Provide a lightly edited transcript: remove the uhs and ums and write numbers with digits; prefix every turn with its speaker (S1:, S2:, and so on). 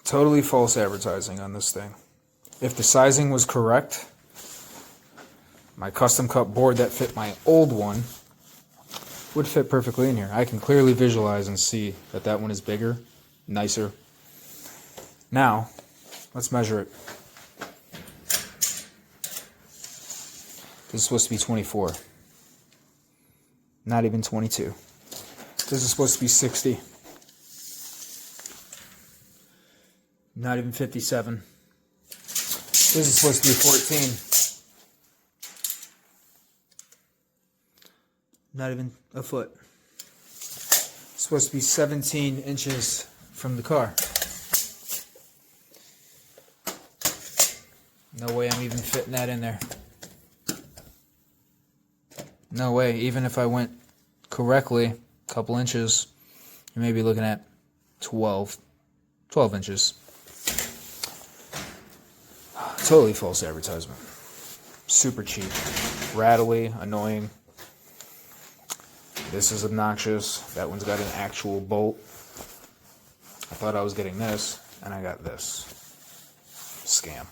S1: Totally false advertising on this thing. If the sizing was correct, my custom cut board that fit my old one would fit perfectly in here. I can clearly visualize and see that that one is bigger, nicer. Now, let's measure it. This is supposed to be 24. Not even 22. This is supposed to be 60. Not even 57. This is supposed to be 14. Not even a foot. It's supposed to be 17 inches from the car. No way I'm even fitting that in there. No way. Even if I went correctly, a couple inches, you may be looking at 12 inches. Totally false advertisement. Super cheap. Rattly, annoying. This is obnoxious. That one's got an actual bolt. I thought I was getting this, and I got this. Scam.